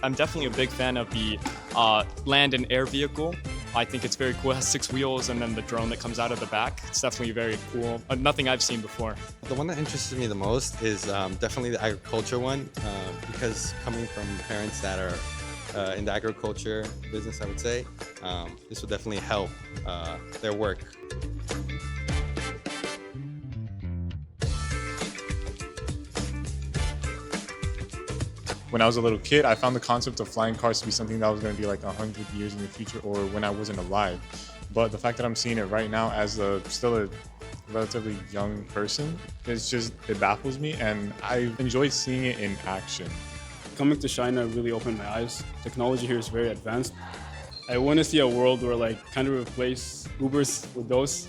I'm definitely a big fan of the land and air vehicle. I think it's very cool. It has 6 wheels and then the drone that comes out of the back. It's definitely very cool. Nothing I've seen before. The one that interested me the most is definitely the agriculture one, because coming from parents that are in the agriculture business, I would say, this will definitely help their work. When I was a little kid, I found the concept of flying cars to be something that was going to be like 100 years in the future or when I wasn't alive. But the fact that I'm seeing it right now as still a relatively young person, it baffles me, and I enjoy seeing it in action. Coming to China really opened my eyes. Technology here is very advanced. I want to see a world where kind of replace Ubers with those.